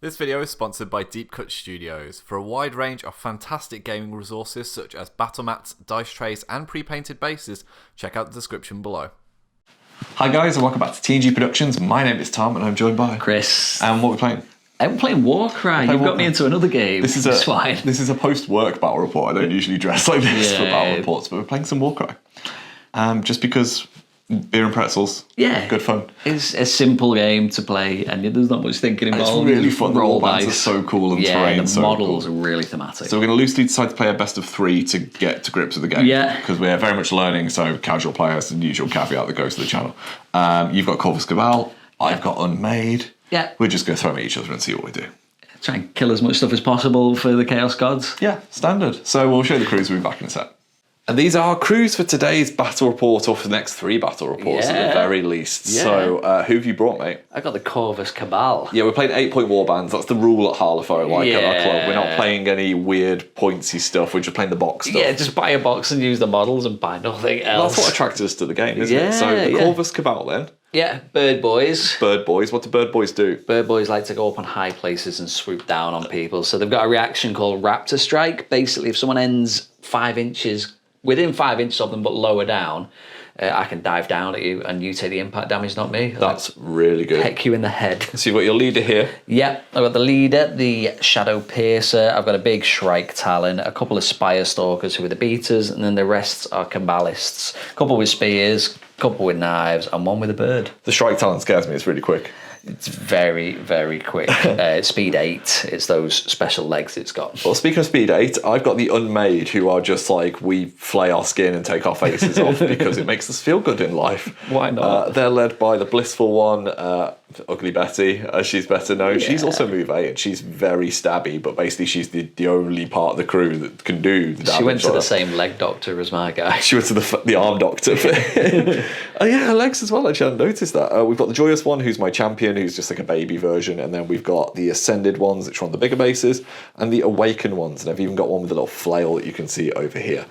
This video is sponsored by Deep Cut Studios. For a wide range of fantastic gaming resources such as battle mats, dice trays and pre-painted bases, check out the description below. Hi guys and welcome back to TNG Productions. My name is Tom and I'm joined by Chris. And what are we playing? I'm playing Warcry. You've got me into another game. This is a post-work battle report. I don't usually dress like this for battle reports, but we're playing some Warcry. Just because beer and pretzels. Yeah. Good fun. It's a simple game to play and there's not much thinking involved. It's really fun. The roll bands are so cool and terrain the models are really thematic. So we're going to loosely decide to play a best of 3 to get to grips with the game. Yeah. Because we're very much learning, so casual players, the usual caveat that goes to the channel. You've got Corvus Cabal. I've got Unmade. Yeah. We're just going to throw them at each other and see what we do. Try and kill as much stuff as possible for the Chaos Gods. Yeah, standard. So we'll show the crews. We'll be back in a sec. And these are our crews for today's battle report, or for the next 3 battle reports at the very least. Yeah. So who have you brought, mate? I got the Corvus Cabal. Yeah, we're playing 8-point warbands. That's the rule at Harlefo, like at our club. We're not playing any weird pointsy stuff. We're just playing the box stuff. Yeah, just buy a box and use the models and buy nothing else. That's what attracted us to the game, isn't it? So the Corvus Cabal then. Yeah, bird boys. Bird boys. What do bird boys do? Bird boys like to go up on high places and swoop down on people. So they've got a reaction called Raptor Strike. Basically, if someone ends 5 inches, within 5 inches of them but lower down, I can dive down at you and you take the impact damage, not me. That's really good. Peck you in the head. So you've got your leader here. Yeah, I've got the leader, the Shadow Piercer, I've got a big Shrike Talon, a couple of Spire Stalkers who are the beaters, and then the rest are Cabalists. A couple with spears, a couple with knives, and one with a bird. The Shrike Talon scares me, it's really quick. It's very, very quick. Speed 8, it's those special legs it's got. Well, speaking of Speed 8, I've got the Unmade, who are just like, we flay our skin and take our faces off because it makes us feel good in life. Why not? They're led by the blissful one, Ugly Betty, as she's better known. Yeah. She's also move 8, and she's very stabby, but basically she's the only part of the crew that can do the damage. She went to the same leg doctor as my guy. She went to the arm doctor. Oh yeah, her legs as well, actually, I hadn't noticed that. We've got the Joyous one, who's my champion, who's just like a baby version, and then we've got the Ascended ones, which are on the bigger bases, and the Awakened ones, and I've even got one with a little flail that you can see over here.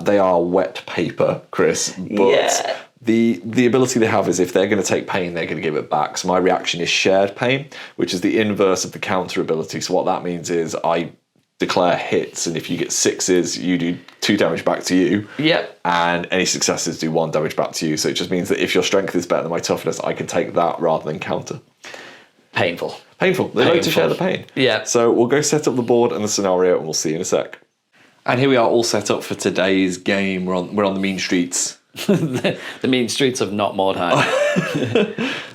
They are wet paper, Chris, but the ability they have is if they're going to take pain, they're going to give it back. So my reaction is shared pain, which is the inverse of the counter ability. So what that means is I declare hits, and if you get 6s, you do 2 damage back to you. Yep. And any successes do 1 damage back to you. So it just means that if your strength is better than my toughness, I can take that rather than counter. Painful. Painful. They like to share the pain. Yeah. So we'll go set up the board and the scenario, and we'll see you in a sec. And here we are, all set up for today's game. We're on the mean streets. The mean streets of not Mordheim.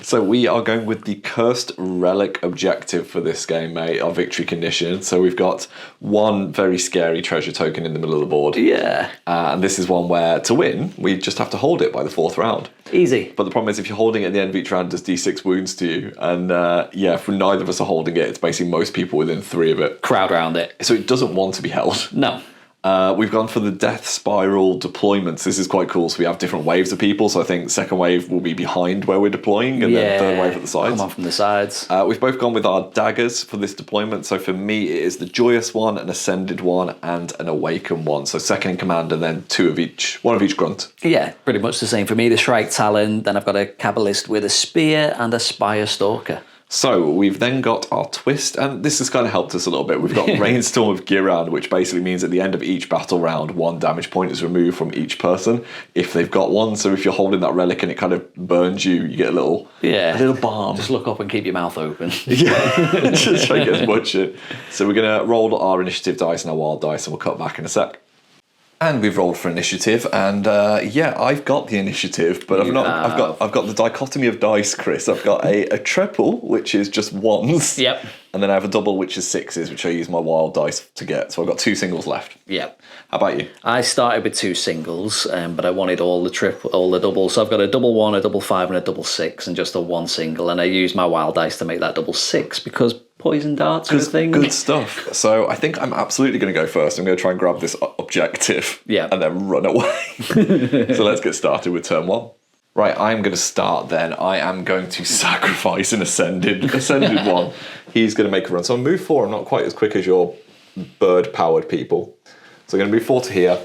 So we are going with the Cursed Relic objective for this game, mate, our victory condition. So we've got one very scary treasure token in the middle of the board. Yeah. And this is one where, to win, we just have to hold it by the 4th round. Easy. But the problem is if you're holding it at the end of each round, it does D6 wounds to you. And if neither of us are holding it, it's basically most people within 3 of it. Crowd round it. So it doesn't want to be held. No. We've gone for the Death Spiral deployments. This is quite cool. So we have different waves of people. So I think second wave will be behind where we're deploying, and then third wave at the sides. Come on from the sides. We've both gone with our daggers for this deployment. So for me, it is the Joyous one, an Ascended one, and an Awakened one. So second in command, and then 2 of each, 1 of each grunt. Yeah, pretty much the same for me. The Shrike Talon. Then I've got a Cabalist with a spear and a Spire Stalker. So we've then got our twist, and this has kind of helped us a little bit. We've got Rainstorm of Giran, which basically means at the end of each battle round, 1 damage point is removed from each person if they've got one. So if you're holding that relic and it kind of burns you, you get a little balm. Just look up and keep your mouth open. Yeah, just try to get as much in. So we're going to roll our initiative dice and our wild dice, and we'll cut back in a sec. And we've rolled for initiative, and I've got the initiative, but I've got the dichotomy of dice, Chris. I've got a triple, which is just 1s. Yep. And then I have a double, which is 6s, which I use my wild dice to get. So I've got 2 singles left. Yep. How about you? I started with 2 singles, but I wanted all the doubles. So I've got a double 1, a double 5, and a double 6, and just a 1 single. And I used my wild dice to make that double 6 because poison darts are a thing. Good stuff. So I think I'm absolutely going to go first. I'm going to try and grab this objective and then run away. So let's get started with turn 1. Right, I'm going to start then. I am going to sacrifice an Ascended one. He's going to make a run. So I'll move 4. I'm not quite as quick as your bird-powered people. So I'm going to move 4 to here. I'm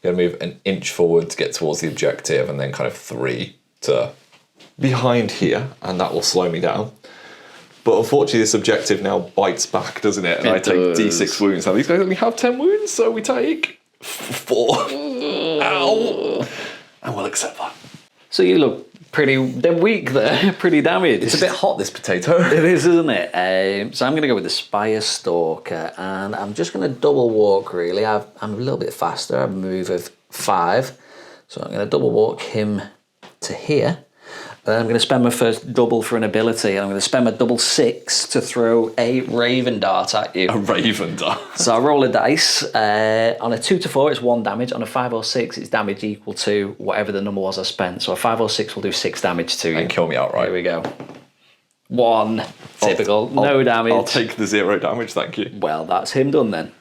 going to move an inch forward to get towards the objective, and then kind of 3 to behind here, and that will slow me down. But unfortunately, this objective now bites back, doesn't it? And I take D6 wounds. Now, these guys only have 10 wounds, so we take 4. Ow! And we'll accept that. So you look pretty weak there, pretty damaged. It's a bit hot, this potato. It is, isn't it? So I'm going to go with the Spire Stalker, and I'm just going to double walk, really. I'm a little bit faster. I have a move of 5. So I'm going to double walk him to here. I'm going to spend my first double for an ability, and I'm going to spend my double 6 to throw a Raven Dart at you. A Raven Dart. So I roll a dice. On a 2 to 4, it's 1 damage. On a 5 or 6, it's damage equal to whatever the number was I spent. So a 5 or 6 will do 6 damage to you. And kill me outright. Here we go. 1. Typical. No damage. I'll take the 0 damage, thank you. Well, that's him done then.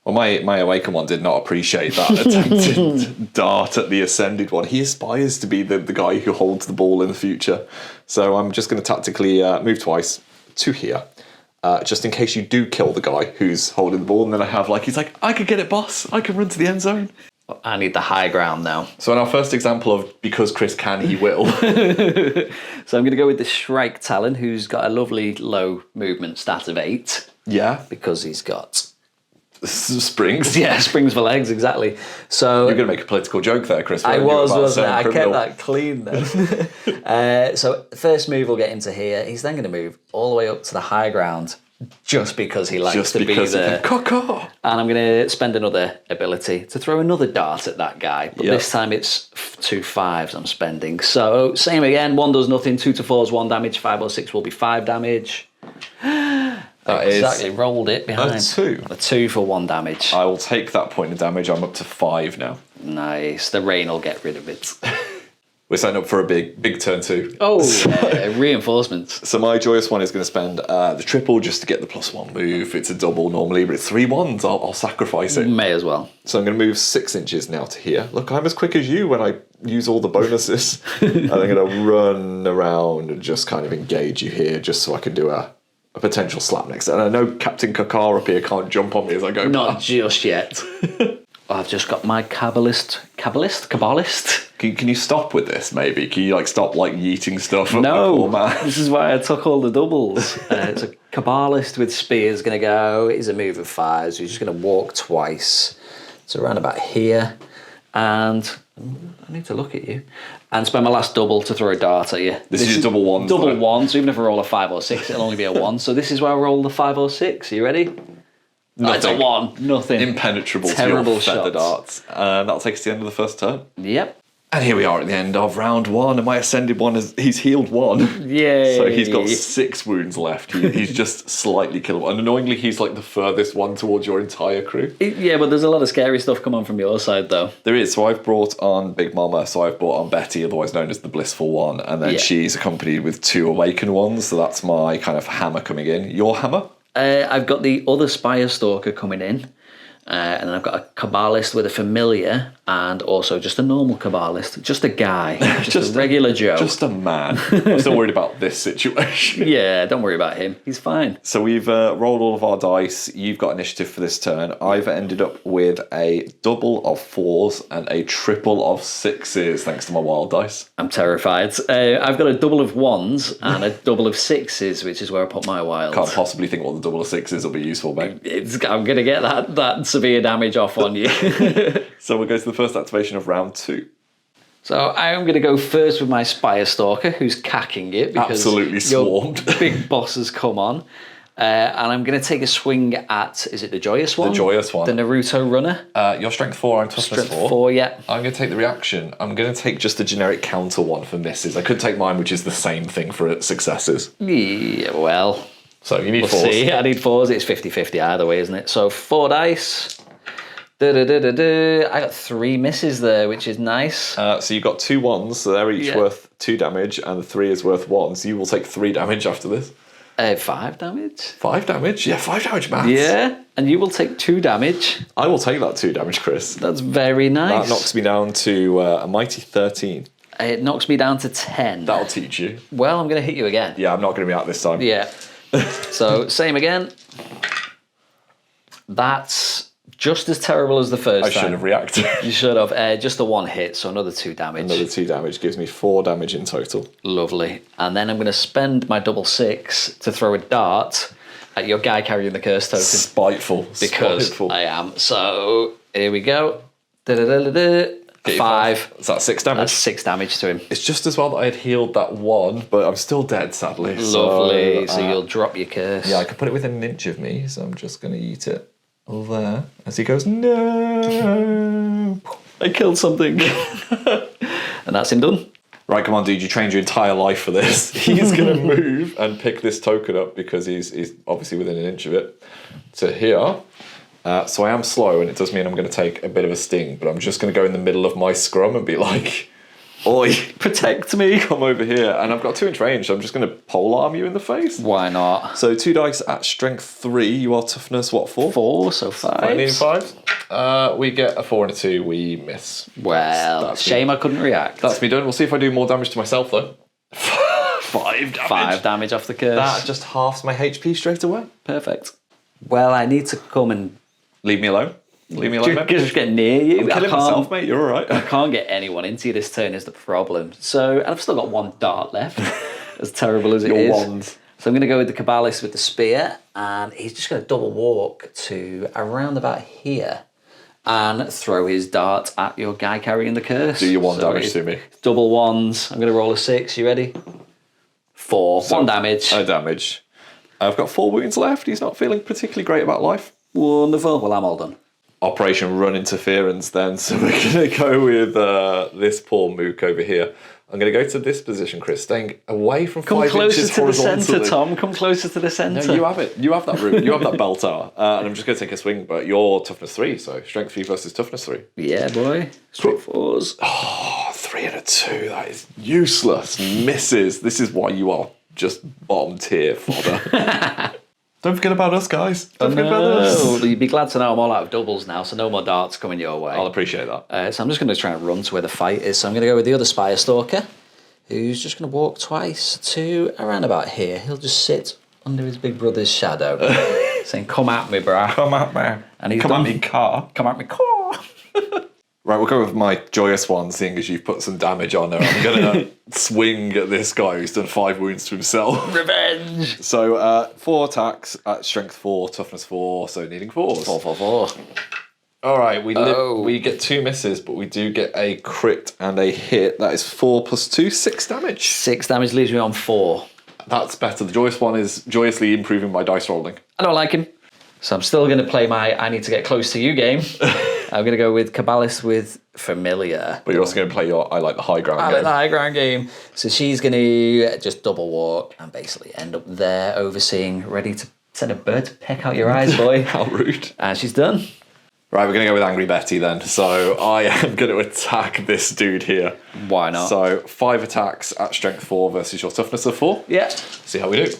Well, my Awakened one did not appreciate that attempted dart at the Ascended one. He aspires to be the guy who holds the ball in the future. So I'm just going to tactically move twice to here. Just in case you do kill the guy who's holding the ball. And then I have he's like, I could get it, boss. I can run to the end zone. I need the high ground now. So in our first example of because Chris can, he will. So I'm going to go with the Shrike Talon, who's got a lovely low movement stat of 8. Yeah. Because he's got... Springs. Yeah, springs for legs, exactly. So you're going to make a political joke there, Chris. I was, wasn't I? I kept that clean then. So first move will get into here. He's then going to move all the way up to the high ground just because he likes to be there. And I'm going to spend another ability to throw another dart at that guy. But this time it's 2 5s I'm spending. So same again, 1 does nothing, 2 to 4 is 1 damage, 5 or 6 will be 5 damage. That exactly, rolled it behind. A 2. A 2 for 1 damage. I will take that point of damage. I'm up to 5 now. Nice. The rain will get rid of it. We're setting up for a big turn 2. Oh, reinforcements. So my Joyous one is going to spend the triple just to get the +1 move. It's a double normally, but it's 3 1s. I'll sacrifice it. May as well. So I'm going to move 6 inches now to here. Look, I'm as quick as you when I use all the bonuses. And I'm going to run around and just kind of engage you here just so I can do a potential slap next. And I know Captain Kakar up here can't jump on me as I go Not just yet. I've just got my Kabbalist. Can you stop with this, maybe? Can you stop yeeting stuff at No, my poor man? This is why I took all the doubles. It's a Kabbalist with spears going to go. It's a move of 5, so he's just going to walk twice. So around about here. And I need to look at you. And spend my last double to throw a dart at you. This is double 1s. Double 1, so even if I roll a 5 or 6, it'll only be a 1. So this is where I roll the 5 or 6. Are you ready? It's a 1. Nothing. Impenetrable Terrible to your feather darts. And that'll take us to the end of the first turn. Yep. And here we are at the end of round 1, and my Ascended one he's healed 1. Yay. So he's got 6 wounds left. He's just slightly killable. And annoyingly, he's the furthest one towards your entire crew. Yeah, but there's a lot of scary stuff come on from your side, though. There is. So I've brought on Big Mama, so I've brought on Betty, otherwise known as the Blissful One, and then she's accompanied with 2 Awakened ones, so that's my kind of hammer coming in. Your hammer? I've got the other Spire Stalker coming in. And then I've got a Kabbalist with a familiar and also just a normal Kabbalist. Just a guy. Just a regular Joe. Just a man. I'm still worried about this situation. Yeah, don't worry about him. He's fine. So we've rolled all of our dice. You've got initiative for this turn. I've ended up with a double of 4s and a triple of 6s thanks to my wild dice. I'm terrified. I've got a double of 1s and a double of 6s, which is where I put my wild. Can't possibly think what the double of 6s will be useful, mate. I'm going to get that severe damage off on you. So we'll go to the first activation of round 2. So I'm going to go first with my Spire Stalker, who's cacking it because absolutely swarmed. Your big boss has come on. And I'm going to take a swing at, is it the Joyous one? The Joyous one. The Naruto runner. Your strength 4, I'm toughness 4. Strength 4, yeah. I'm going to take the reaction. I'm going to take just a generic counter one for misses. I could take mine, which is the same thing for successes. Yeah, well. So you need 4s. See, I need 4s. It's 50-50 either way, isn't it? So 4 dice. I got 3 misses there, which is nice. So you've got 2 1s, so they're each worth 2 damage, and the 3 is worth 1. So you will take 3 damage after this. 5 damage. 5 damage? Yeah, 5 damage, maths. Yeah, and you will take 2 damage. I will take that 2 damage, Chris. That's very nice. That knocks me down to a mighty 13. It knocks me down to 10. That'll teach you. Well, I'm going to hit you again. Yeah, I'm not going to be out this time. Yeah. So, same again. That's Just as terrible as the first I time. should have reacted. You should have. Just the one hit, so another 2 damage. Another 2 damage gives me 4 damage in total. Lovely. And then I'm going to spend my double 6 to throw a dart at your guy carrying the curse token. Spiteful. Because Spiteful. I am. So here we go. Da-da-da-da-da. 5. Is that 6 damage? That's 6 damage to him. It's just as well that I had healed that 1, but I'm still dead, sadly. Lovely. So you'll drop your curse. Yeah, I can put it within an inch of me, so I'm just going to eat it there. As he goes, no! I killed something. And that's him done. Right, come on, dude, you trained your entire life for this. He's going to move and pick this token up because he's obviously within an inch of it to here. So I am slow, and it does mean I'm going to take a bit of a sting, but I'm just going to go in the middle of my scrum and be like, oi, Protect me. come over here. And I've got 2 inch range, so I'm just going to polearm you in the face. Why not? So 2 dice at strength 3, you are toughness, what, 4? 4, so 5. I need 5. We get a 4 and a 2, we miss. Well, That's shame I couldn't react. That's me done. We'll see if I do more damage to myself, though. 5 damage. 5 damage off the curse. That just halves my HP straight away. Perfect. Well, I need to come and Leave me alone. Leave me alone, mate. just get near you. I'm killing myself, mate. You're all I right. can't get anyone into you this turn is the problem. So, and I've still got 1 dart left, as terrible as it is. Your wand. So I'm going to go with the Cabalist with the spear, and he's just going to double walk to around about here and throw his dart at your guy carrying the curse. Do your 1 damage it's to me. Double 1s. I'm going to roll a 6. You ready? 4. 1 damage. A damage. I've got 4 wounds left. He's not feeling particularly great about life. Wonderful. Well, I'm all done. Operation Run Interference then. So we're going to go with this poor mook over here. I'm going to go to this position, Chris, staying away from 5 closer inches to the horizontally. centre, Tom. Come closer to the centre. No, you have it. You have that room. You have that bell tower. And I'm just going to take a swing, but you're toughness 3, so strength 3 versus toughness 3. Yeah, boy. Straight 4s. Oh, 3 and a 2. That is useless. Misses. This is why you are just bottom tier fodder. Don't forget about us, guys. Don't forget about us. You'd be glad to know I'm all out of doubles now, so no more darts coming your way. I'll appreciate that. So I'm just going to try and run to where the fight is. So I'm going to go with the other Spire Stalker, who's just going to walk twice to around about here. He'll just sit under his big brother's shadow, saying, "Come at me, brah." Come at me. And he's Come done. at me, car. Come at me, car. Right, we'll go with my joyous one, seeing as you've put some damage on her. I'm going to swing at this guy who's done 5 wounds to himself. Revenge. So 4 attacks at strength 4, toughness 4, so needing 4s. 4. All right, Oh. we get 2 misses, but we do get a crit and a hit. That is 4 plus 2, 6 damage. 6 damage leaves me on 4. That's better. The joyous one is joyously improving my dice rolling. I don't like him. So I'm still going to play my I need to get close to you game. I'm going to go with Cabalist with Familiar. But you're also going to play your I like the high ground I game. like the high ground game. So she's going to just double walk and basically end up there overseeing, ready to send a bird to peck out your eyes, boy. How rude. And she's done. Right, we're going to go with Angry Betty then. So I am going to attack this dude here. Why not? So 5 attacks at strength 4 versus your toughness of 4. Yeah. See how we do.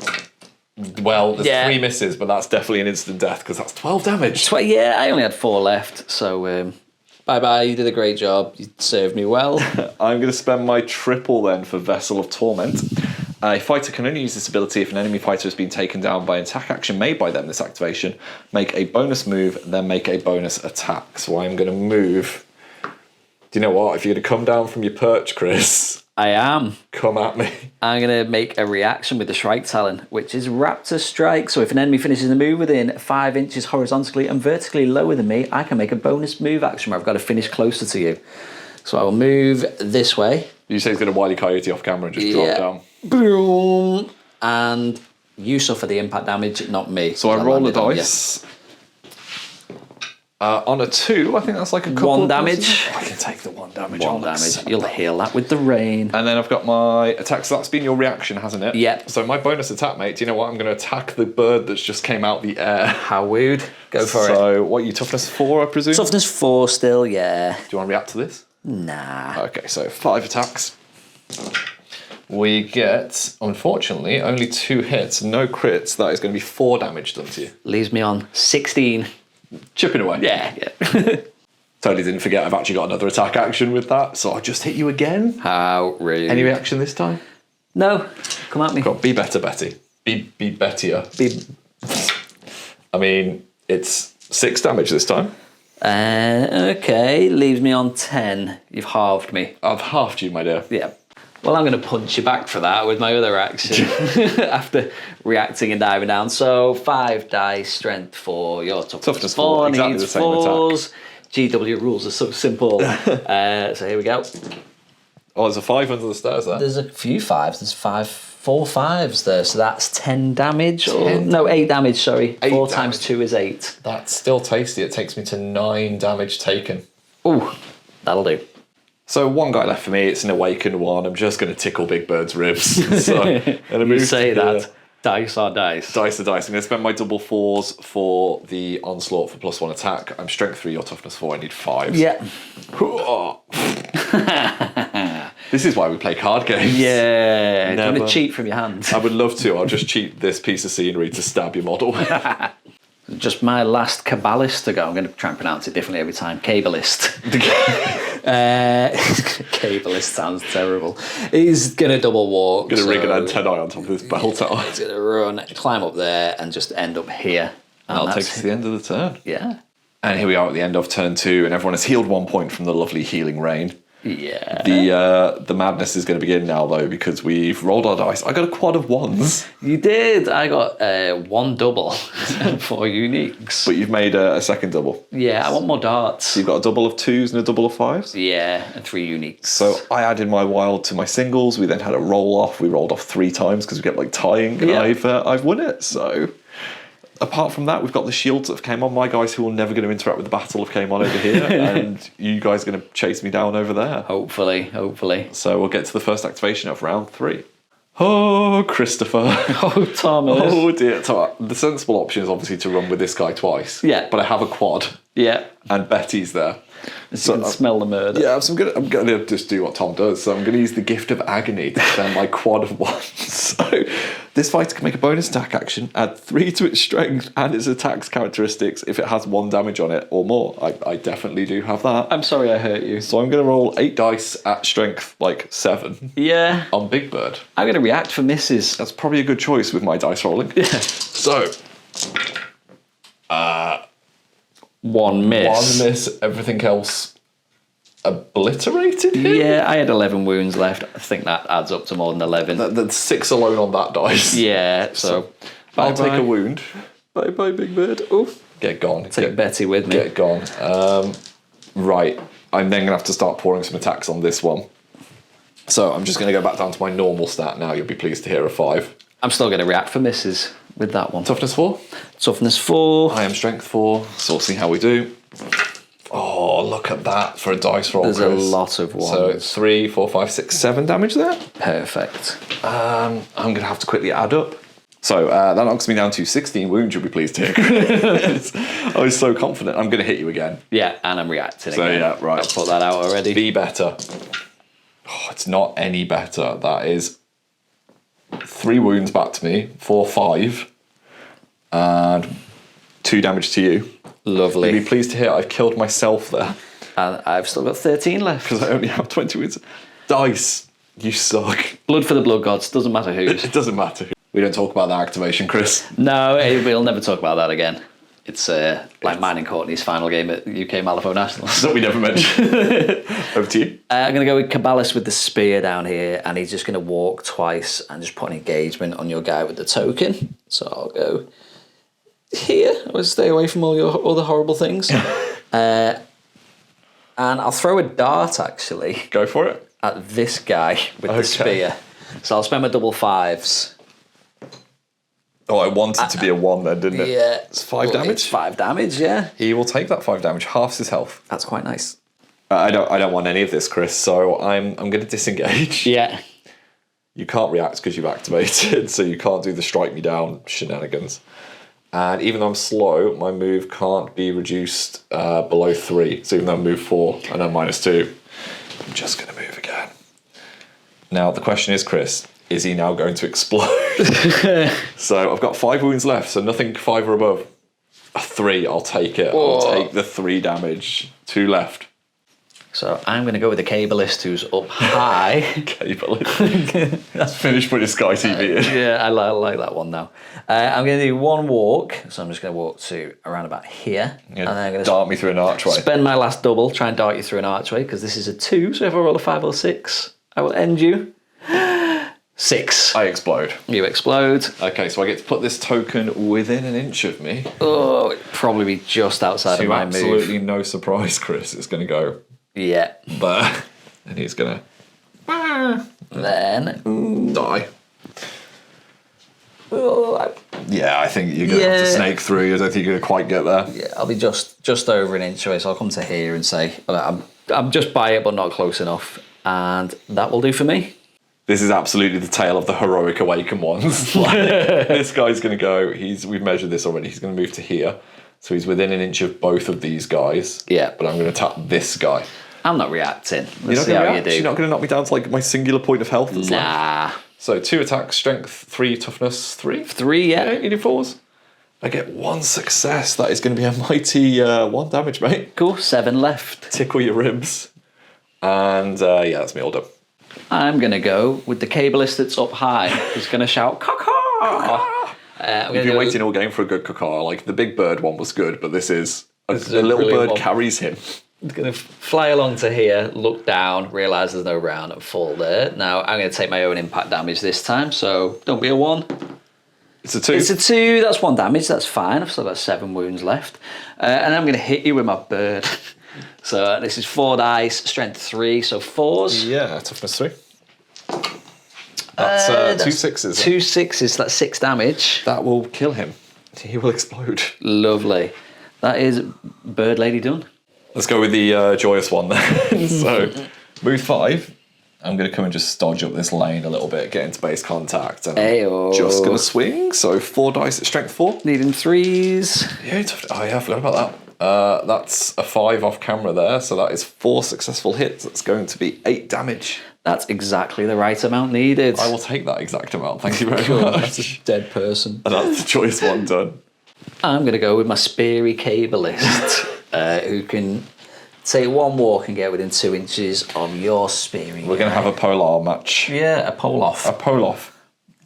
Well, there's Yeah. 3 misses, but that's definitely an instant death because that's 12 damage. Yeah, I only had 4 left. So bye-bye, you did a great job. You served me well. I'm going to spend my triple then for Vessel of Torment. A fighter can only use this ability if an enemy fighter has been taken down by an attack action made by them this activation. Make a bonus move, then make a bonus attack. So I'm going to move. Do you know what? If you're going to come down from your perch, Chris, I am. come at me. I'm going to make a reaction with the Shrike Talon, which is Raptor Strike. So if an enemy finishes the move within 5 inches horizontally and vertically lower than me, I can make a bonus move action where I've got to finish closer to you. So I will move this way. You say he's going to Wile E. Coyote off camera and just drop down. Boom. And you suffer the impact damage, not me. So I roll a landed on you. dice. On a 2, I think that's like a couple 1 of damage. I can take the 1 damage. 1 I'll damage. accept You'll that. heal that with the rain. And then I've got my attack. So that's been your reaction, hasn't it? Yep. So my bonus attack, mate, do you know what? I'm going to attack the bird that's just came out the air. How weird. Go for it. So what, you toughness 4, I presume? Toughness 4 still, yeah. Do you want to react to this? Nah. Okay, so 5 attacks. We get, unfortunately, only 2 hits, no crits. That is going to be 4 damage done to you. Leaves me on 16. Chipping away. Yeah. Totally didn't forget I've actually got another attack action with that, so I'll just hit you again. How rude. Any reaction this time? No. Come at me. God, be better, Betty. Be bettier. Be I mean, it's 6 damage this time. Okay, leaves me on 10. You've halved me. I've halved you, my dear. Yeah. Well, I'm going to punch you back for that with my other action after reacting and diving down. So 5 dice, strength 4, your toughness 4 exactly needs the same 4s. GW rules are so simple. So here we go. Oh, there's a 5 under the stairs there. There's a few 5s. There's 4 5s there. So that's 10 damage. No, 8 damage, sorry. 4 times 2 is 8. That's still tasty. It takes me to 9 damage taken. Ooh, that'll do. So 1 guy left for me. It's an awakened one. I'm just going to tickle Big Bird's ribs. So, you say that. Dice are dice. Dice are dice. I'm going to spend my double 4s for the onslaught for +1 attack. I'm strength 3, your toughness 4. I need 5s. Yeah. This is why we play card games. Yeah. Do you want to cheat from your hand? I would love to. I'll just cheat this piece of scenery to stab your model. Just my last Cabalist to go. I'm going to try and pronounce it differently every time. Cabalist. Cabalist sounds terrible. He's going to double walk. Going to rig an antennae on top of his belt out. He's going to run, climb up there, and just end up here. And that'll take us to the end of the turn. Yeah. And here we are at the end of turn 2, and everyone has healed 1 point from the lovely healing rain. Yeah. The madness is going to begin now, though, because we've rolled our dice. I got a quad of 1s. You did. I got 1 double and 4 uniques. But you've made a second double. Yeah, I want more darts. So you've got a double of 2s and a double of 5s? Yeah, and 3 uniques. So I added my wild to my singles. We then had a roll off. We rolled off 3 times because we kept tying. And I've won it. So apart from that, we've got the shields that have came on. My guys who are never going to interact with the battle have came on over here, and you guys are going to chase me down over there. Hopefully. So we'll get to the first activation of round 3. Oh, Christopher. Oh, Thomas. Oh, dear. The sensible option is obviously to run with this guy twice. Yeah. But I have a quad. Yeah. And Betty's there. So you can smell the murder. Yeah, so I'm going to just do what Tom does. So I'm going to use the gift of agony to spend my quad of 1. So this fighter can make a bonus attack action, add 3 to its strength and its attacks characteristics if it has 1 damage on it or more. I definitely do have that. I'm sorry I hurt you. So I'm going to roll 8 dice at strength 7. Yeah. On Big Bird. I'm going to react for misses. That's probably a good choice with my dice rolling. Yeah. So 1 miss. 1 miss, everything else obliterated him? Yeah, I had 11 wounds left. I think that adds up to more than 11. That's 6 alone on that dice. Yeah, so I'll take a wound. Bye bye, Big Bird. Oof. Get gone. Take Betty with me. Get gone. Right, I'm then going to have to start pouring some attacks on this one. So I'm just going to go back down to my normal stat now. You'll be pleased to hear a 5. I'm still going to react for misses with that one. Toughness 4? Toughness 4. I am strength 4, so we'll see how we do. Oh, look at that for a dice roll. There's Chris. a lot of ones. So 3, 4, 5, 6, 7 damage there. Perfect. I'm going to have to quickly add up. So that knocks me down to 16 wounds, you'll be pleased to hear. I was so confident. I'm going to hit you again. Yeah, and I'm reacting again. So yeah, right. I'll put that out already. Be better. Oh, it's not any better. That is 3 wounds back to me, 4, 5, and 2 damage to you. Lovely. You'll be pleased to hear I've killed myself there. And I've still got 13 left. Because I only have 20 wounds. Dice, you suck. Blood for the blood gods, doesn't matter whose. It doesn't matter. We don't talk about that activation, Chris. No, we'll never talk about that again. It's like mine and Courtney's final game at UK Malifaux Nationals. That we never mentioned. Over to you. I'm going to go with Cabalist with the spear down here, and he's just going to walk twice and just put an engagement on your guy with the token. So I'll go here. I'll stay away from all your other horrible things. And I'll throw a dart, actually. Go for it. At this guy with the spear. So I'll spend my double 5s. Oh, I wanted to be a 1 then, didn't it? Yeah. It's 5 damage? It's 5 damage, yeah. He will take that 5 damage, halves his health. That's quite nice. I don't want any of this, Chris, so I'm going to disengage. Yeah. You can't react because you've activated, so you can't do the strike me down shenanigans. And even though I'm slow, my move can't be reduced below 3. So even though I move 4 and I'm -2, I'm just going to move again. Now, the question is, Chris, is he now going to explode? So I've got 5 wounds left, so nothing 5 or above. A 3, I'll take it. I'll take the 3 damage. 2 left. So I'm going to go with the Cabalist who's up high. Cable. That's finished putting Sky TV in. Yeah, I like that one now. I'm going to do one walk. So I'm just going to walk to around about here. And then I'm going to dart me through an archway. spend my last double, try and dart you through an archway, because this is a 2. So if I roll a 5 or 6, I will end you. 6. I explode. You explode. Okay, so I get to put this token within an inch of me. Oh, it'd probably be just outside of my move. Absolutely no surprise, Chris. It's going to go Yeah. there, and he's going to Then. die. Oh, Yeah, I think you're going to have to snake through. I don't think you're going to quite get there. yeah, I'll be just over an inch away, so I'll come to here and say, I'm just by it, but not close enough. And that will do for me. This is absolutely the tale of the heroic awakened ones. Like, this guy's going to go. We've measured this already. He's going to move to here, so he's within an inch of both of these guys. Yeah, but I'm going to tap this guy. I'm not reacting. You're not going to react? You're not going to knock me down to like my singular point of health? That's Nah. So 2 attacks, strength 3, toughness 3. 3, yeah. You do 4s. I get 1 success. That is going to be a mighty 1 damage, mate. Cool. 7 left. Tickle your ribs. And yeah, that's me all done. I'm going to go with the Cabalist that's up high. He's going to shout, caw. You've been waiting all game for a good caw. Like, the big bird one was good, but this is... a little bird one. carries him. I'm going to fly along to here, look down, realise there's no round, and fall there. Now, I'm going to take my own impact damage this time, so don't be a 1. It's a 2. It's a 2. That's 1 damage. That's fine. I've still got 7 wounds left. And I'm going to hit you with my bird. So this is 4 dice, strength 3, so 4s. Yeah, toughness 3. That's 2 6s. 2 6s, that's 6 damage. That will kill him. He will explode. Lovely. That is Bird Lady done. Let's go with the joyous one then. So, move 5. I'm going to come and just dodge up this lane a little bit, get into base contact, and I'm just going to swing. So 4 dice at strength 4. Needing 3s. Yeah, oh yeah, I forgot about that. That's a 5 off camera there, so that is 4 successful hits. That's going to be 8 damage. That's exactly the right amount needed. I will take that exact amount. Thank you very much. That's a dead person. And that's the choice one done. I'm going to go with my speary Cabalist, who can take 1 walk and get within 2 inches of your spearing. We're going to have a polar match. Yeah, a pole-off. A pole-off.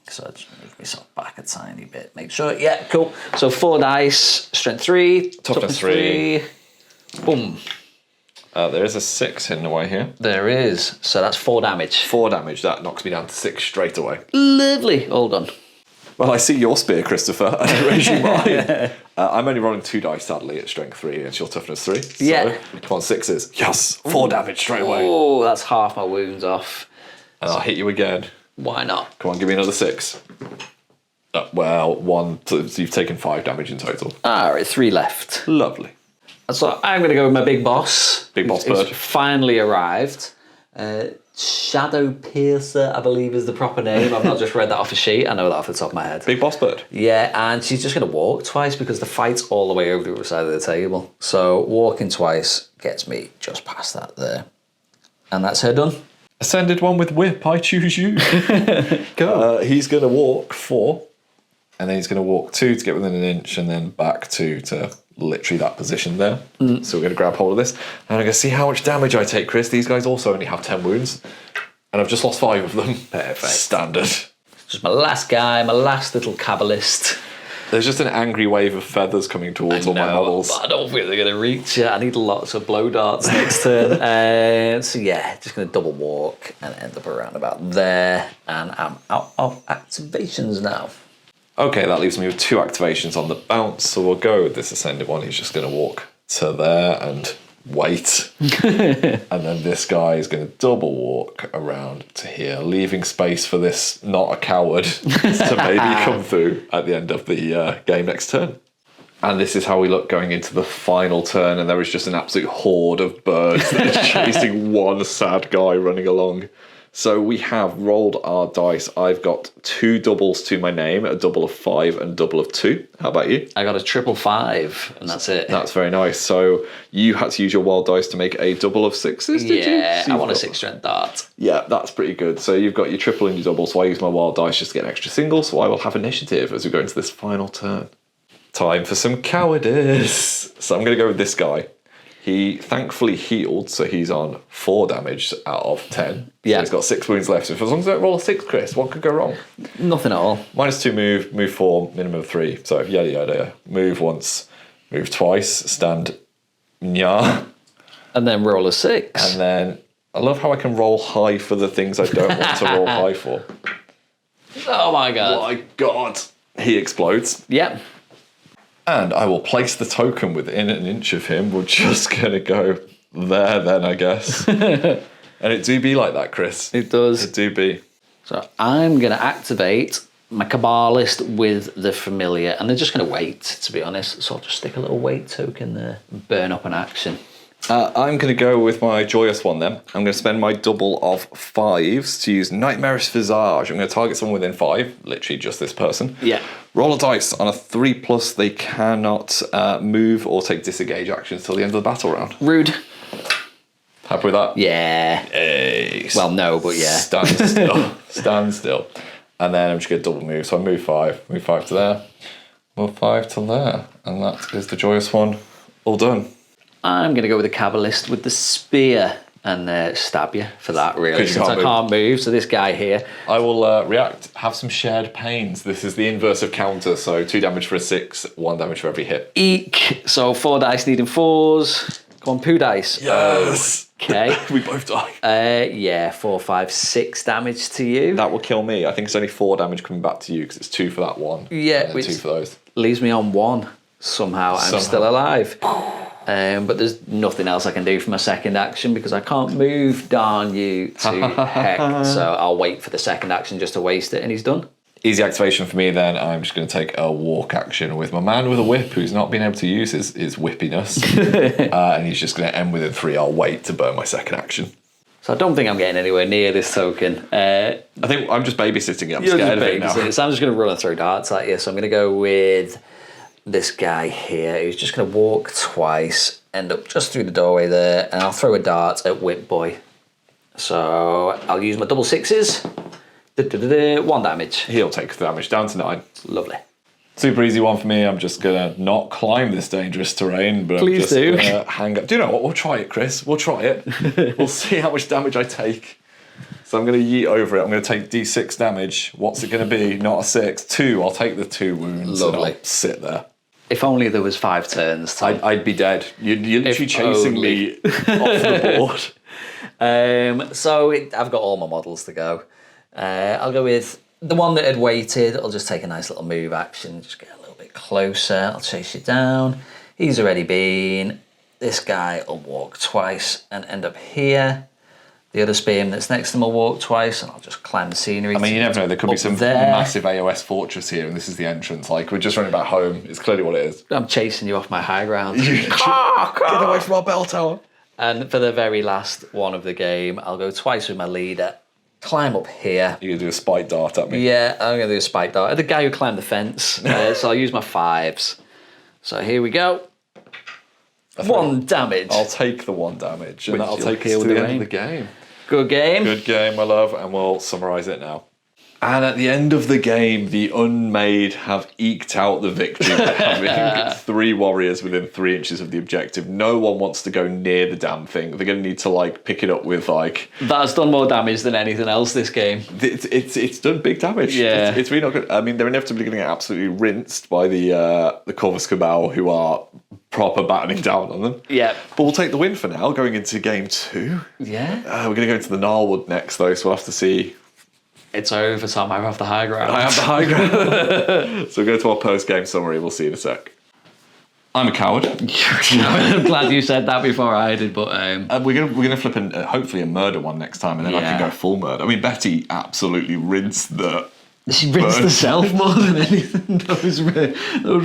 So just move myself back a tiny bit. Make sure, yeah, cool. So 4 dice, strength 3, toughness 3. Boom. There is a 6 hidden away here. There is. So that's 4 damage. 4 damage. That knocks me down to 6 straight away. Lovely. All done. Well, I see your spear, Christopher. I raise you mine. I'm only rolling 2 dice, sadly, at strength 3, and it's your toughness 3. So, yeah. Come on, 6s. Yes, 4 damage straight away. Oh, that's half my wounds off. And I'll hit you again. Why not? Come on, give me another 6. Well, 1. So you've taken 5 damage in total. All right, 3 left. Lovely. So I'm going to go with my big boss. Big boss who's bird. Finally arrived. Shadow Piercer, I believe is the proper name. I've not just read that off a sheet. I know that off the top of my head. Big boss bird. Yeah, and she's just going to walk twice because the fight's all the way over the other side of the table. So walking twice gets me just past that there. And that's her done. Ascended one with whip. I choose you. Go. He's going to walk 4. And then he's going to walk 2 to get within an inch. And then back 2 to literally that position there. So we're going to grab hold of this. And I'm going to see how much damage I take, Chris. These guys also only have 10 wounds. And I've just lost 5 of them. Perfect. Standard. Just my last guy, my last little Cabalist. There's just an angry wave of feathers coming towards all my models. But I don't think they're going to reach it. I need lots of blow darts next turn. So yeah, just going to double walk and end up around about there. And I'm out of activations now. Okay, that leaves me with 2 activations on the bounce. So we'll go with this ascended one. He's just going to walk to there and wait. And then this guy is going to double walk around to here, leaving space for this not a coward to maybe come through at the end of the game next turn. And this is how we look going into the final turn, and there is just an absolute horde of birds that is chasing one sad guy running along. So we have rolled our dice. I've got 2 doubles to my name, a double of 5 and double of 2. How about you? I got a 555, and that's it. That's very nice. So you had to use your wild dice to make a double of 6s, did you? Yeah, So I want a 6-strength dart. Yeah, that's pretty good. So you've got your triple and your double, so I use my wild dice just to get an extra single, so I will have initiative as we go into this final turn. Time for some cowardice. So I'm going to go with this guy. He thankfully healed, so he's on 4 damage out of 10. Yeah. So he's got 6 wounds left. So as long as I don't roll a 6, Chris, what could go wrong? Nothing at all. -2 move 4, minimum of 3. So yada yada. Move once, move twice, stand nya. And then roll a 6. And then I love how I can roll high for the things I don't want to roll high for. Oh my god. My god. He explodes. Yep. And I will place the token within an inch of him. We're just going to go there then, I guess. And it do be like that, Chris. It does. It do be. So I'm going to activate my Cabalist with the Familiar. And they're just going to wait, to be honest. So I'll just stick a little wait token there. Burn up an action. I'm going to go with my Joyous one then. I'm going to spend my double of 5s to use Nightmarish Visage. I'm going to target someone within 5, literally just this person. Yeah. Roll a dice. On a 3+, they cannot move or take disengage actions till the end of the battle round. Rude. Happy with that? Yeah. Hey. Well, no, but yeah. Stand still. Stand still. And then I'm just going to double move. So I move 5. Move 5 to there. Move 5 to there. And that is the Joyous one. All done. I'm going to go with the Cabalist with the Spear and stab you for that, really. Since I can't move, so this guy here. I will react. Have some shared pains. This is the inverse of counter, so 2 damage for a 6, 1 damage for every hit. Eek. So 4 dice needing 4s. Come on, poo dice. Yes. Okay. We both die. Yeah, 4, 5, 6 damage to you. That will kill me. I think it's only 4 damage coming back to you because it's 2 for that one. Yeah, and then 2 for those. Leaves me on 1. Somehow I'm still alive. But there's nothing else I can do for my second action because I can't move, darn you to heck. So I'll wait for the second action just to waste it, and he's done. Easy activation for me then. I'm just going to take a walk action with my man with a whip who's not been able to use his whippiness. And he's just going to end within 3. I'll wait to burn my second action. So I don't think I'm getting anywhere near this token. I think I'm just babysitting it. I'm scared of it now. So I'm just going to run and throw darts at you. So I'm going to go with this guy here who's just going to walk twice, end up just through the doorway there, and I'll throw a dart at Whip Boy. So I'll use my double 6s. 1 damage. He'll take the damage down to 9. Lovely. Super easy one for me. I'm just going to not climb this dangerous terrain, but Please I'm do. just going to hang up. Do you know what? We'll try it, Chris. We'll try it. We'll see how much damage I take. So I'm going to yeet over it. I'm going to take D6 damage. What's it going to be? Not a 6. 2. I'll take the 2 wounds. Lovely. And I'll sit there. If only there was 5 turns. Tom. I'd be dead. You're literally chasing me off the board. I've got all my models to go. I'll go with the one that had waited. I'll just take a nice little move action. Just get a little bit closer. I'll chase you down. He's already been. This guy will walk twice and end up here. The other spearman that's next to him will walk twice, and I'll just climb the scenery. I mean, you never know. There could be some there. massive AOS fortress here, and this is the entrance. Like, we're just running back home. It's clearly what it is. I'm chasing you off my high ground. Get away from our bell tower. And for the very last one of the game, I'll go twice with my leader. Climb up here. You're going to do a spike dart at me. Yeah, I'm going to do a spike dart. The guy who climbed the fence. So I'll use my 5s. So here we go. 1 damage. I'll take the 1 damage, and Which that'll you'll take us kill to with the the end of rain. the game. Good game. Good game, my love, and we'll summarise it now. And at the end of the game, the Unmade have eked out the victory by having 3 warriors within 3 inches of the objective. No one wants to go near the damn thing. They're going to need to pick it up with That's done more damage than anything else this game. It's done big damage. Yeah. It's really not good. I mean, they're inevitably going to get absolutely rinsed by the Corvus Cabal, who are proper battening down on them. Yeah. But we'll take the win for now, going into game 2. Yeah. We're going to go into the Gnarlwood next, though, so we'll have to see. It's over, Tom. I have the high ground. I have the high ground. So we'll go to our post-game summary. We'll see you in a sec. I'm a coward. I'm glad you said that before I did, but we're gonna flip hopefully a murder one next time, and then I can go full murder. I mean, Betty absolutely rinsed she rinsed herself more than anything. Those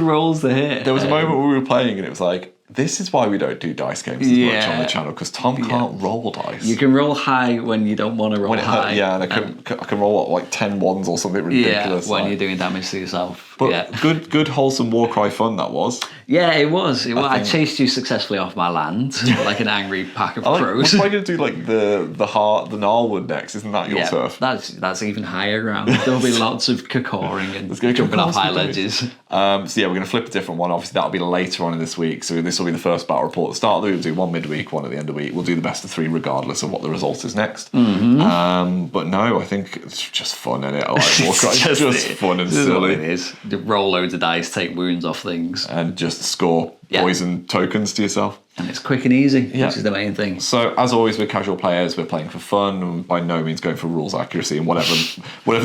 rolls to hit. There was a moment where we were playing, and it was like, this is why we don't do dice games as much on the channel, because Tom can't roll dice. You can roll high when you don't want to roll high. And I can roll 10 ones or something ridiculous. Yeah, when you're doing damage to yourself. But good wholesome Warcry fun that was. Yeah, it was. I chased you successfully off my land like an angry pack of crows. What am I going to do the Gnarlwood next? Isn't that your turf? That's even higher ground. There'll be lots of cacoring and jumping off high ledges. So we're going to flip a different one. Obviously, that'll be later on in this week. So this this will be the first battle report at the start of the week. We'll do one midweek, one at the end of the week. We'll do the best of 3 regardless of what the result is next. But no, I think it's just fun, isn't it? I like Warcry. It's just fun and silly. It is. Roll loads of dice, take wounds off things. And just score poison tokens to yourself. And it's quick and easy, which is the main thing. So, as always, we're casual players. We're playing for fun, and by no means going for rules accuracy. And whatever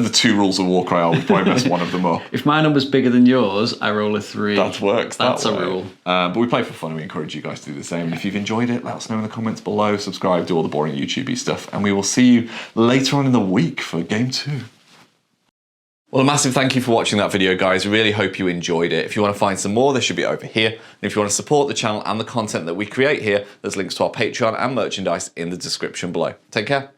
the 2 rules of Warcry are, we probably mess one of them up. If my number's bigger than yours, I roll a 3. That works. That's that a rule. But we play for fun, and we encourage you guys to do the same. And if you've enjoyed it, let us know in the comments below. Subscribe, do all the boring YouTube-y stuff, and we will see you later on in the week for Game 2. Well, a massive thank you for watching that video, guys. Really hope you enjoyed it. If you want to find some more, they should be over here. And if you want to support the channel and the content that we create here, there's links to our Patreon and merchandise in the description below. Take care.